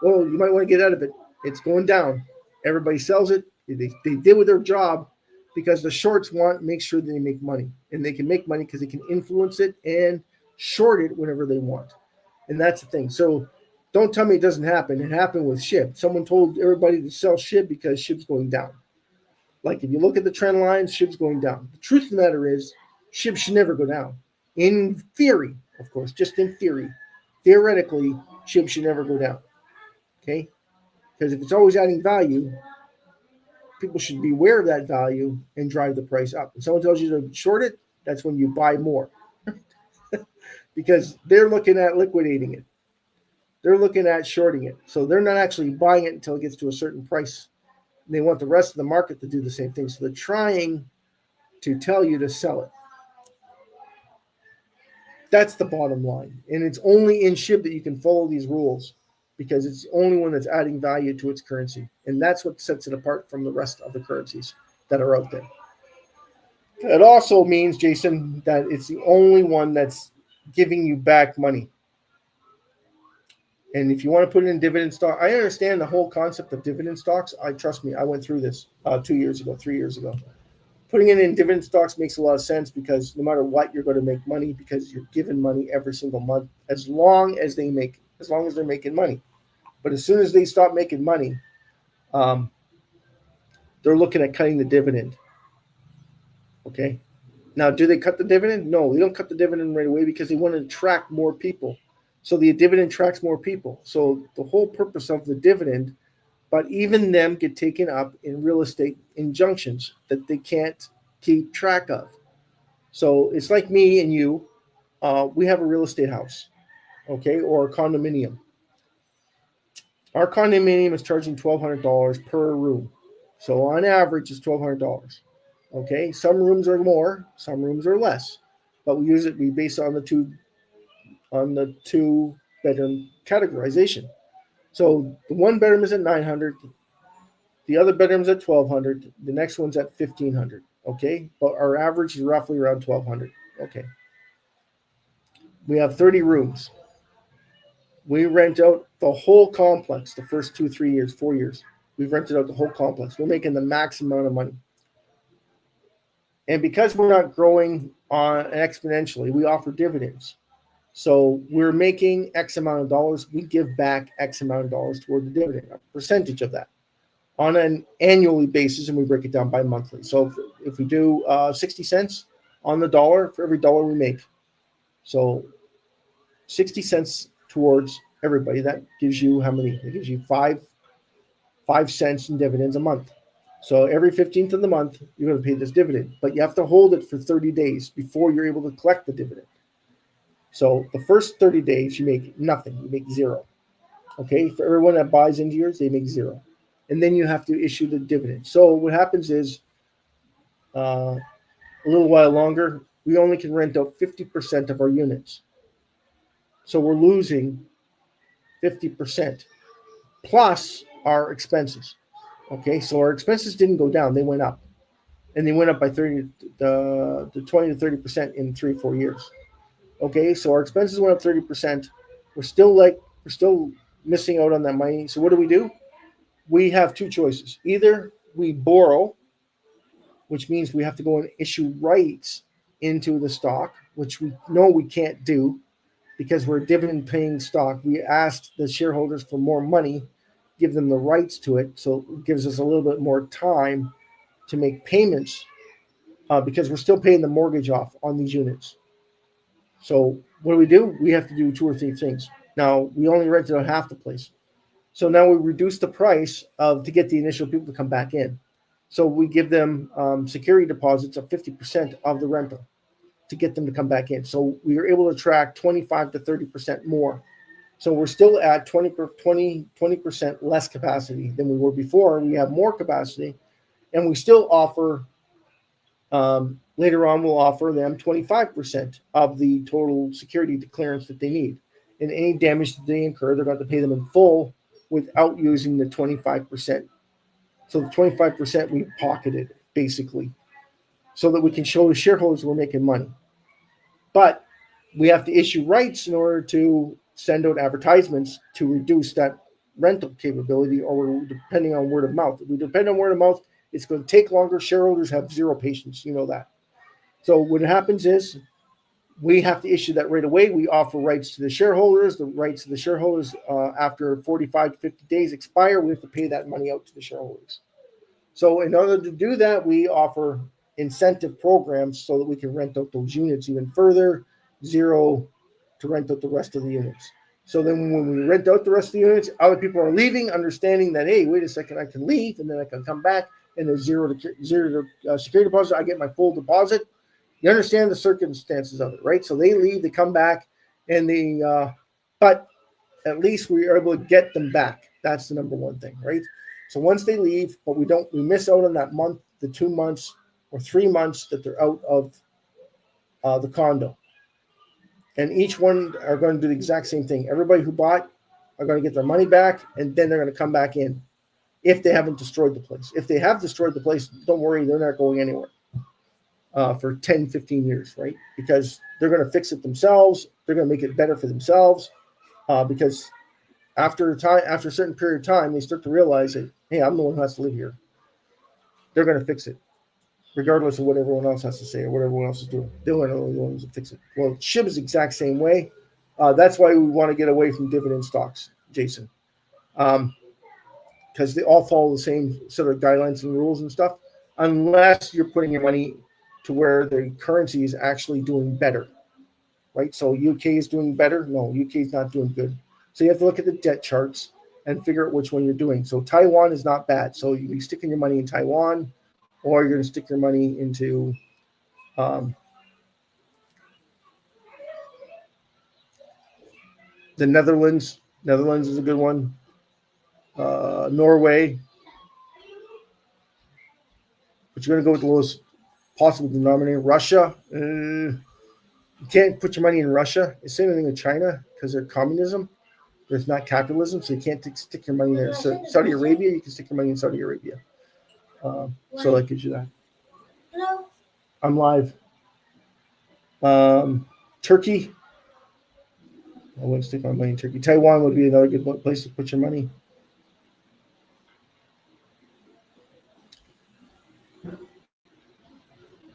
well, you might want to get out of it, it's going down. Everybody sells it. They did with their job because the shorts make sure that they make money. And they can make money because they can influence it and short it whenever they want. And that's the thing. So don't tell me it doesn't happen. It happened with SHIB. Someone told everybody to sell SHIB because SHIB's going down. Like if you look at the trend lines, SHIB's going down. The truth of the matter is SHIB should never go down. In theory, of course, just in theory, theoretically, SHIB should never go down. Okay? Because if it's always adding value, people should be aware of that value and drive the price up. If someone tells you to short it, that's when you buy more. Because they're looking at liquidating it. They're looking at shorting it. So they're not actually buying it until it gets to a certain price. They want the rest of the market to do the same thing. So they're trying to tell you to sell it. That's the bottom line. And it's only in SHIB that you can follow these rules because it's the only one that's adding value to its currency. And that's what sets it apart from the rest of the currencies that are out there. It also means, Jason, that it's the only one that's giving you back money. And if you want to put it in dividend stock, I understand the whole concept of dividend stocks. Trust me, I went through this 3 years ago. Putting it in dividend stocks makes a lot of sense because no matter what, you're going to make money because you're given money every single month as long as they're making money. But as soon as they stop making money, they're looking at cutting the dividend. Okay. Now, do they cut the dividend? No, they don't cut the dividend right away because they want to attract more people. So the dividend attracts more people. So the whole purpose of the dividend, but even them get taken up in real estate injunctions that they can't keep track of. So it's like me and you. We have a real estate house, okay, or a condominium. Our condominium is charging $1,200 per room. So on average, it's $1,200. Okay, some rooms are more, some rooms are less, but we base it on the two bedroom categorization. So the one bedroom is at $900, the other bedroom's at $1,200, the next one's at $1,500. Okay, but our average is roughly around $1,200. Okay, we have 30 rooms. We rent out the whole complex the first 2, 3 years, 4 years. We've rented out the whole complex. We're making the max amount of money. And because we're not growing exponentially, we offer dividends. So we're making X amount of dollars. We give back X amount of dollars toward the dividend, a percentage of that on an annually basis, and we break it down by monthly. So if we do 60 cents on the dollar for every dollar we make, so 60 cents towards everybody, that gives you how many? It gives you 5 cents in dividends a month. So every 15th of the month, you're going to pay this dividend, but you have to hold it for 30 days before you're able to collect the dividend. So the first 30 days, you make nothing. You make zero. Okay, for everyone that buys into yours, they make zero. And then you have to issue the dividend. So what happens is a little while longer, we only can rent out 50% of our units. So we're losing 50% plus our expenses. Okay, so our expenses didn't go down, they went up. And they went up by 20 to 30% in 3-4 years. Okay, so our expenses went up 30%. We're still missing out on that money. So what do? We have two choices. Either we borrow, which means we have to go and issue rights into the stock, which we know we can't do because we're a dividend paying stock. We asked the shareholders for more money, give them the rights to it. So it gives us a little bit more time to make payments because we're still paying the mortgage off on these units. So what do? We have to do 2 or 3 things. Now, we only rented out half the place. So now we reduce the price to get the initial people to come back in. So we give them security deposits of 50% of the rental to get them to come back in. So we are able to attract 25 to 30% more. So we're still at 20% less capacity than we were before. We have more capacity, and we still offer, later on, we'll offer them 25% of the total security clearance that they need. And any damage that they incur, they're going to pay them in full without using the 25%. So the 25% we pocketed, basically, so that we can show the shareholders we're making money. But we have to issue rights in order to send out advertisements to reduce that rental capability, or we're depending on word of mouth. If we depend on word of mouth, it's going to take longer. Shareholders have zero patience. You know that. So what happens is we have to issue that right away. We offer rights to the shareholders. The rights to the shareholders, after 45 to 50 days expire, we have to pay that money out to the shareholders. So in order to do that, we offer incentive programs so that we can rent out those units even further, zero to rent out the rest of the units. So then when we rent out the rest of the units, other people are leaving, understanding that, hey, wait a second, I can leave, and then I can come back, and there's zero security deposit. I get my full deposit. You understand the circumstances of it, right? So they leave, they come back, and but at least we are able to get them back. That's the number one thing, right? So once they leave, but we miss out on that month, the 2 months or 3 months that they're out of the condo. And each one are going to do the exact same thing. Everybody who bought are going to get their money back, and then they're going to come back in if they haven't destroyed the place. If they have destroyed the place, don't worry, they're not going anywhere for 10, 15 years, right? Because they're going to fix it themselves. They're going to make it better for themselves because after a certain period of time, they start to realize that, hey, I'm the one who has to live here. They're going to fix it, regardless of what everyone else has to say or what everyone else is doing. They're the only ones to fix it. Well, SHIB is the exact same way. That's why we want to get away from dividend stocks, Jason, because they all follow the same sort of guidelines and rules and stuff, unless you're putting your money to where the currency is actually doing better, right? So UK is doing better. No, UK is not doing good. So you have to look at the debt charts and figure out which one you're doing. So Taiwan is not bad. So you can stick your money in Taiwan, or you're going to stick your money into the Netherlands. Netherlands is a good one. Norway. But you're going to go with the lowest possible denominator. Russia. You can't put your money in Russia. It's the same thing with China because they're communism. There's not capitalism, so you can't stick your money there. So Saudi Arabia, you can stick your money in Saudi Arabia. So that gives you that. Hello. I'm live. Turkey. I wouldn't stick my money in Turkey. Taiwan would be another good place to put your money.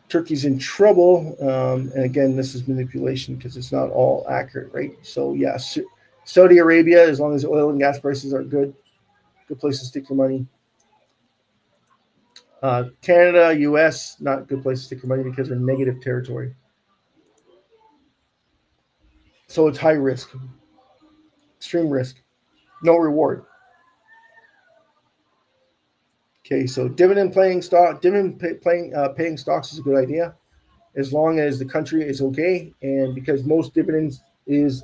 Turkey's in trouble. And again, this is manipulation because it's not all accurate, right? So, yeah, Saudi Arabia, as long as oil and gas prices are good place to stick your money. Canada, US, not a good place to stick your money because they're negative territory. So it's high risk, extreme risk, no reward. Okay, so paying stocks is a good idea, as long as the country is okay, and because most dividends is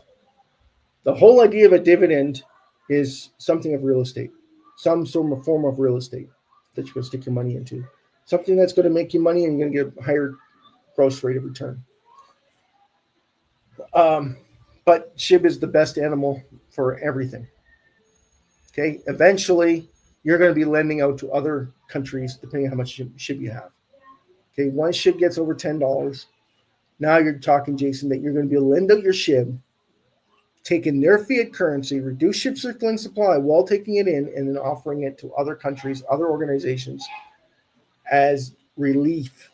the whole idea of a dividend is something of real estate, some sort of form of real estate that you're going to stick your money into, something that's going to make you money and you're going to get a higher gross rate of return. But SHIB is the best animal for everything. Okay, eventually you're going to be lending out to other countries depending on how much SHIB you have. Okay, once SHIB gets over $10, now you're talking, Jason, that you're going to be able to lend out your SHIB, taking their fiat currency, reduce SHIB circulating supply while taking it in, and then offering it to other countries, other organizations as relief.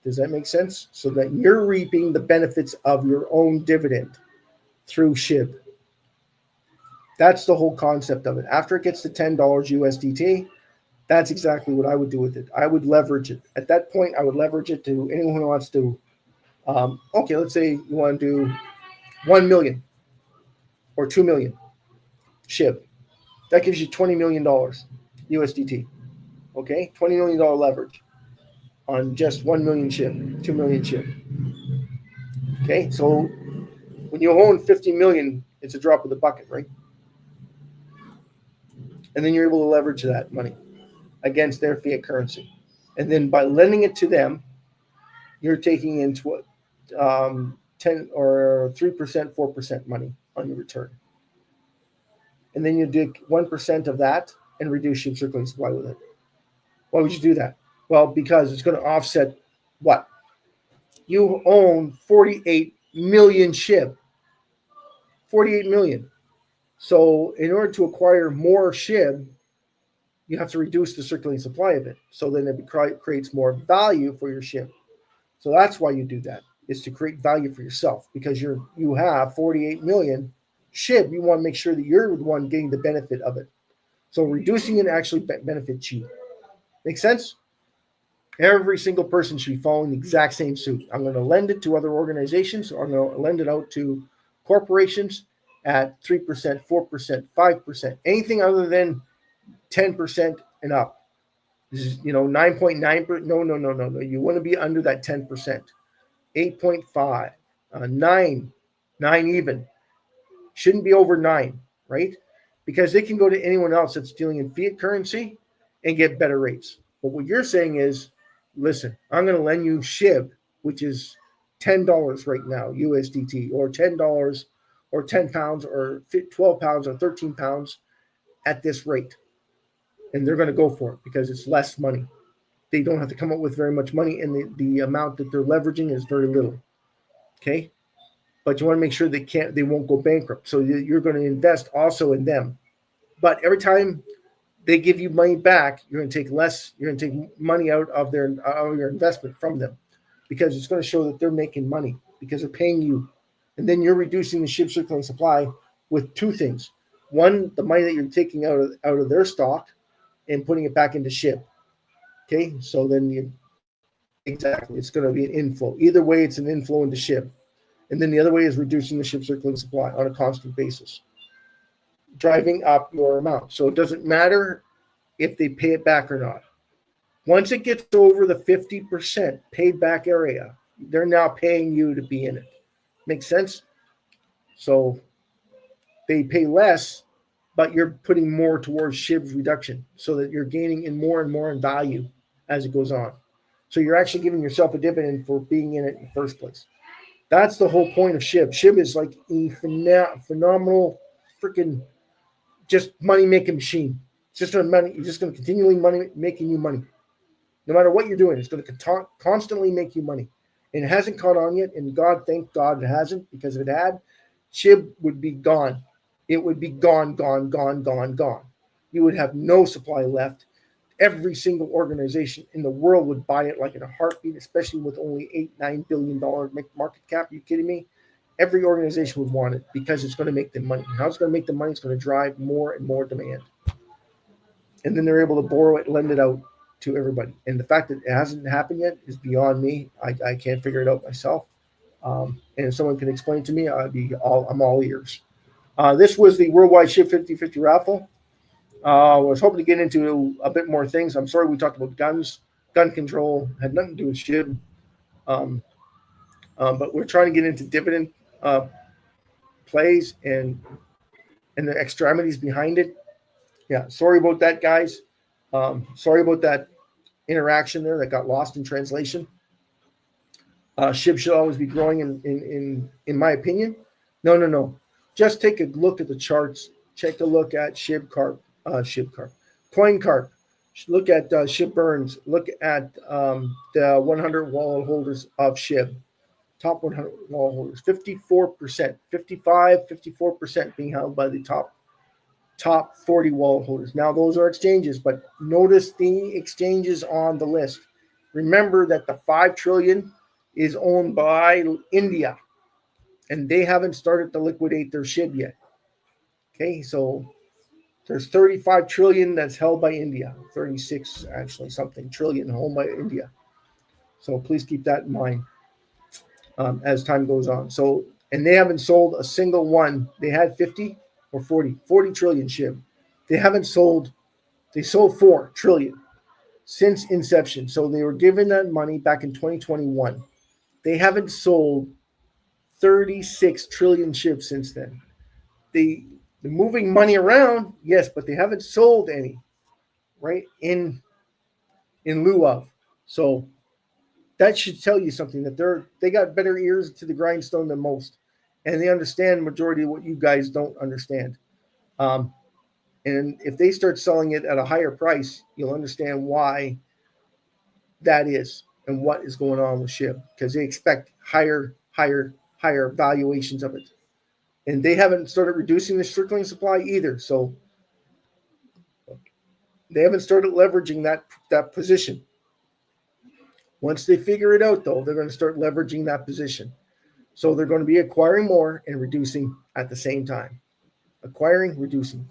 Does that make sense? So that you're reaping the benefits of your own dividend through SHIB. That's the whole concept of it. After it gets to $10 USDT, that's exactly what I would do with it. I would leverage it. At that point, I would leverage it to anyone who wants to. Okay, let's say you want to do 1 million or 2 million SHIB. That gives you $20 million USDT. Okay, $20 million leverage on just 1 million SHIB, 2 million SHIB. Okay, so when you own 50 million, it's a drop of the bucket, right? And then you're able to leverage that money against their fiat currency. And then by lending it to them, you're taking into 10 or 3%, 4% money on your return. And then you do 1% of that and reduce your circulating supply with it. Why would you do that? Well, because it's going to offset what? You own 48 million SHIB. 48 million. So in order to acquire more SHIB, you have to reduce the circulating supply of it. So then it creates more value for your SHIB. So that's why you do that, is to create value for yourself, because you have 48 million SHIB. You want to make sure that you're the one getting the benefit of it. So reducing it actually benefits you. Make sense? Every single person should be following the exact same suit. I'm going to lend it to other organizations, or I'm going to lend it out to corporations at 3%, 4%, 5%, anything other than 10% and up. This is, 9.9%. No. You want to be under that 10%. 8.5, 9 even. Shouldn't be over 9, right? Because they can go to anyone else that's dealing in fiat currency and get better rates. But what you're saying is, listen, I'm going to lend you SHIB, which is $10 right now, USDT, or $10 or 10 pounds or 12 pounds or 13 pounds at this rate. And they're going to go for it because it's less money. They don't have to come up with very much money, and the amount that they're leveraging is very little. Okay? But you want to make sure they won't go bankrupt. So you're going to invest also in them. But every time they give you money back, you're going to take less. You're going to take money out of your investment from them, because it's going to show that they're making money because they're paying you, and then you're reducing the SHIB circulating supply with two things: one, the money that you're taking out of their stock and putting it back into SHIB. Okay, so then exactly, it's going to be an inflow. Either way, it's an inflow into SHIB, and then the other way is reducing the SHIB circulating supply on a constant basis, driving up your amount. So it doesn't matter if they pay it back or not. Once it gets over the 50% paid back area, they're now paying you to be in it. Make sense? So they pay less, but you're putting more towards SHIB's reduction so that you're gaining in more and more in value as it goes on. So you're actually giving yourself a dividend for being in it in the first place. That's the whole point of SHIB. SHIB is like a phenomenal freaking just money-making machine. It's just going to continually making you money. No matter what you're doing, it's going to constantly make you money. And it hasn't caught on yet, and thank God it hasn't, because if it had, SHIB would be gone. It would be gone. You would have no supply left. Every single organization in the world would buy it like in a heartbeat, especially with only $8-9 billion market cap. Are you kidding me? Every organization would want it because it's going to make them money. How it's going to make them money? It's going to drive more and more demand. And then they're able to borrow it and lend it out to everybody. And the fact that it hasn't happened yet is beyond me. I can't figure it out myself. And if someone can explain to me, I'm all ears. This was the Worldwide SHIB 50/50 raffle. I was hoping to get into a bit more things. I'm sorry we talked about guns. Gun control had nothing to do with SHIB. But we're trying to get into dividend plays and the extremities behind it. Yeah, sorry about that, guys. Sorry about that interaction there that got lost in translation. SHIB should always be growing in my opinion. No. Just take a look at the charts. Take a look at SHIB Carp, Coin Carp. Look at SHIB Burns. Look at the 100 wall holders of SHIB. Top 100 wall holders, 54%, 54% being held by the top 40 wall holders. Now those are exchanges, but notice the exchanges on the list. Remember that the 5 trillion is owned by India, and they haven't started to liquidate their SHIB yet. Okay, so there's 35 trillion that's held by India, 36 actually something trillion held by India. So please keep that in mind as time goes on. So, and they haven't sold a single one. They had 50 or 40 trillion SHIB. They haven't sold. They sold 4 trillion since inception. So they were given that money back in 2021. They haven't sold 36 trillion SHIB since then. They're moving money around, yes, but they haven't sold any, right? In lieu of. So that should tell you something, that they got better ears to the grindstone than most, and they understand majority of what you guys don't understand. And if they start selling it at a higher price, you'll understand why that is and what is going on with SHIB, because they expect higher valuations of it. And they haven't started reducing the circulating supply either. So they haven't started leveraging that position. Once they figure it out, though, they're going to start leveraging that position. So they're going to be acquiring more and reducing at the same time. Acquiring, reducing.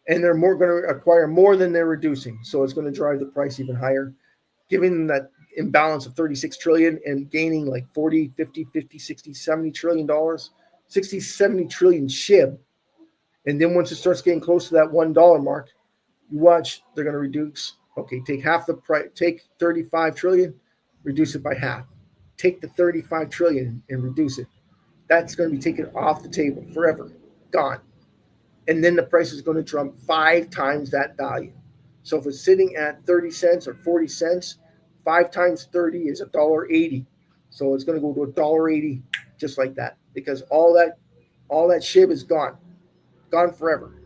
And they're going to acquire more than they're reducing. So it's going to drive the price even higher, giving that imbalance of 36 trillion and gaining like 40, 50, 60, 70 trillion dollars, 60, 70 trillion SHIB. And then once it starts getting close to that $1 mark, you watch, they're going to reduce. Okay, take half the price, take 35 trillion, reduce it by half. Take the 35 trillion and reduce it. That's going to be taken off the table forever, gone. And then the price is going to drop 5 times that value. So if it's sitting at 30 cents or 40 cents, 5 times 30 is $1.80. So it's going to go to $1.80 just like that, because all that SHIB is gone forever.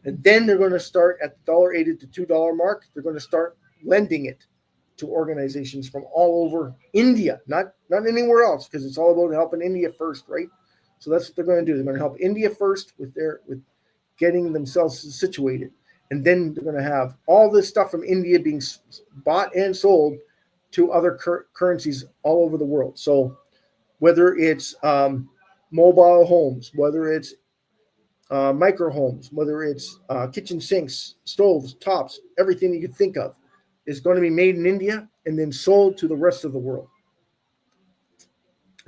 And then they're going to start at the $1.80 to $2 mark. They're going to start lending it to organizations from all over India, not anywhere else, because it's all about helping India first, right? So that's what they're going to do. They're going to help India first with getting themselves situated, and then they're going to have all this stuff from India being bought and sold to other currencies all over the world. So whether it's mobile homes, whether it's micro homes, whether it's kitchen sinks, stoves, tops, everything you could think of is going to be made in India and then sold to the rest of the world.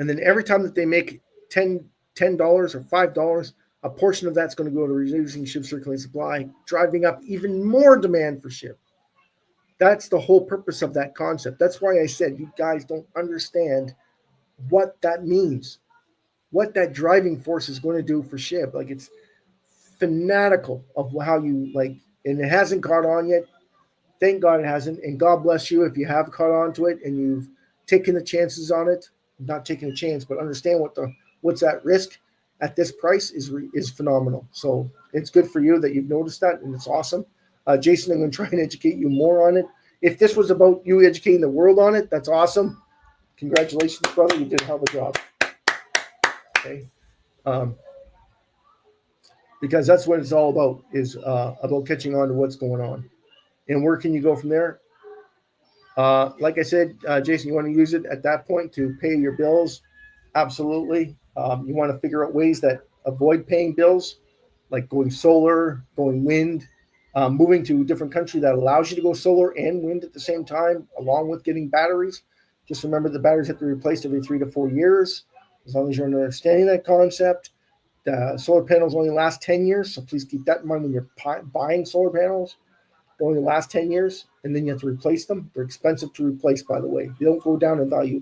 And then every time that they make $10 or $5, a portion of that's going to go to reducing SHIB circulating supply, driving up even more demand for SHIB. That's the whole purpose of that concept. That's why I said you guys don't understand what that means, what that driving force is going to do for SHIB. Like, it's fanatical of how you like, and it hasn't caught on yet. Thank God it hasn't, and God bless you if you have caught on to it and you've taken the chances on it. Not taking a chance, but understand what's at risk at this price is phenomenal. So it's good for you that you've noticed that, and it's awesome. Jason, I'm going to try and educate you more on it. If this was about you educating the world on it, that's awesome. Congratulations, brother. You did a hell of a job. Okay. Because that's what it's all about, is about catching on to what's going on. And where can you go from there? Like I said, Jason, you want to use it at that point to pay your bills? Absolutely. You want to figure out ways that avoid paying bills, like going solar, going wind, moving to a different country that allows you to go solar and wind at the same time, along with getting batteries. Just remember the batteries have to be replaced every 3 to 4 years, as long as you're understanding that concept. The solar panels only last 10 years, so please keep that in mind when you're buying solar panels. They only last 10 years, and then you have to replace them. They're expensive to replace, by the way. They don't go down in value.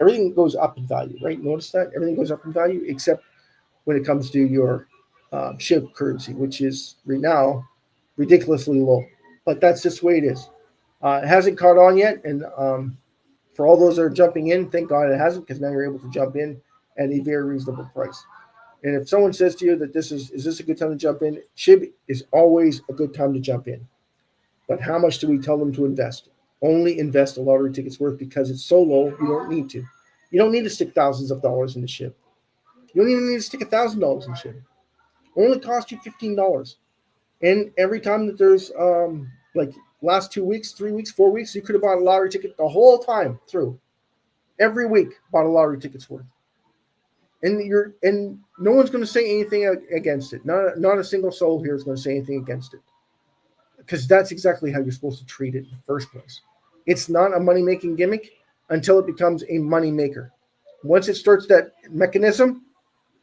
Everything goes up in value, right? Notice that? Everything goes up in value, except when it comes to your SHIB currency, which is right now ridiculously low. But that's just the way it is. It hasn't caught on yet, and For all those that are jumping in, thank God it hasn't, because now you're able to jump in at a very reasonable price. And if someone says to you that is this a good time to jump in? SHIB is always a good time to jump in. But how much do we tell them to invest? Only invest a lottery ticket's worth, because it's so low, you don't need to. You don't need to stick thousands of dollars into SHIB. You don't even need to stick $1,000 in SHIB. It only costs you $15. And every time that there's like last 2 weeks, 3 weeks, 4 weeks, you could have bought a lottery ticket the whole time through. Every week, bought a lottery ticket's worth. And no one's going to say anything against it. Not a single soul here is going to say anything against it, because that's exactly how you're supposed to treat it in the first place. It's not a money-making gimmick until it becomes a money maker. Once it starts that mechanism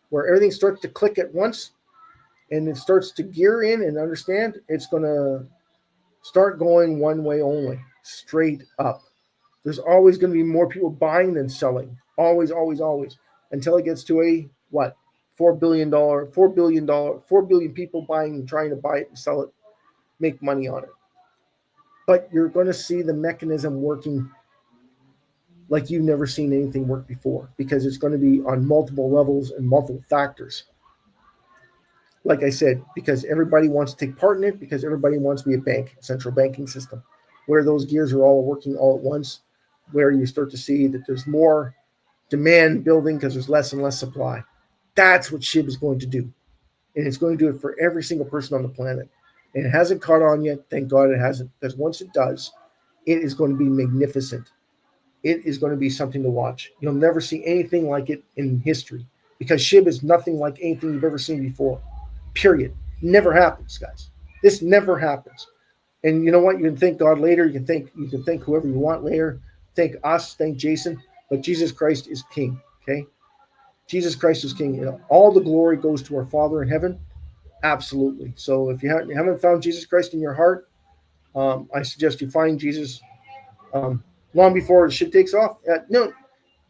where everything starts to click at once and it starts to gear in and understand, it's going to start going one way only, straight up. There's always going to be more people buying than selling. Always, always, always. Until it gets to a, what? $4 billion people buying and trying to buy it and sell it, make money on it. But you're going to see the mechanism working like you've never seen anything work before, because it's going to be on multiple levels and multiple factors. Like I said, because everybody wants to take part in it, because everybody wants to be a bank, central banking system, where those gears are all working all at once, where you start to see that there's more demand building because there's less and less supply. That's what SHIB is going to do. And it's going to do it for every single person on the planet. And it hasn't caught on yet. Thank God it hasn't, because once it does, it is going to be magnificent. It is going to be something to watch. You'll never see anything like it in history, because SHIB is nothing like anything you've ever seen before. Period. Never happens, guys. This never happens. And you know what? You can thank God later. You can thank whoever you want later. Thank us. Thank Jason. But Jesus Christ is King. Okay? Jesus Christ is King. You know, all the glory goes to our Father in heaven. Absolutely. So if you haven't found Jesus Christ in your heart, I suggest you find Jesus long before the shit takes off. No,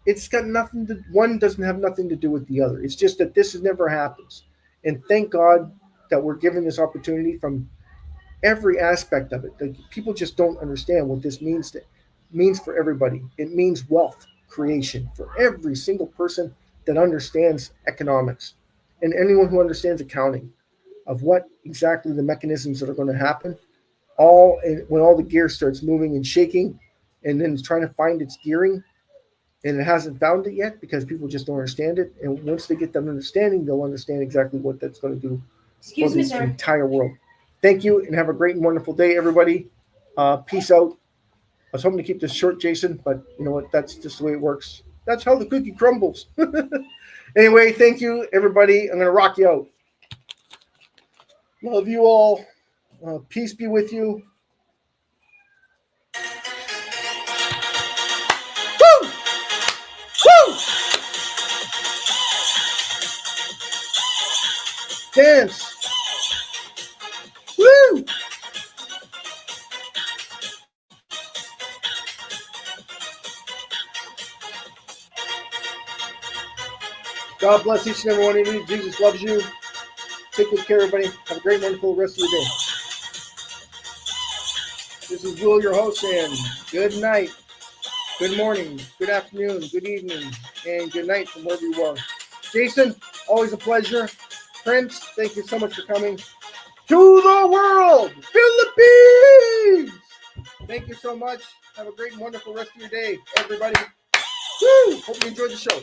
it's got nothing to. One doesn't have nothing to do with the other. It's just that this never happens. And thank God that we're given this opportunity from every aspect of it. Like, people just don't understand what this means for everybody. It means wealth creation for every single person that understands economics, and anyone who understands accounting, of what exactly the mechanisms that are going to happen. When all the gear starts moving and shaking, and then it's trying to find its gearing, and it hasn't found it yet because people just don't understand it. And once they get that understanding, they'll understand exactly what that's going to do for the entire world. Thank you, and have a great and wonderful day, everybody. Peace out. I was hoping to keep this short, Jason, but you know what? That's just the way it works. That's how the cookie crumbles. Anyway, thank you, everybody. I'm going to rock you out. Love you all. Peace be with you. Woo! Woo! Dance. Woo! God bless each and every one of you. Jesus loves you. Take good care, everybody. Have a great, wonderful rest of your day. This is Jewel, your host, and good night, good morning, good afternoon, good evening, and good night from wherever you are. Jason, always a pleasure. Prince, thank you so much for coming to the world, Philippines. Thank you so much. Have a great and wonderful rest of your day, everybody. Woo! Hope you enjoyed the show.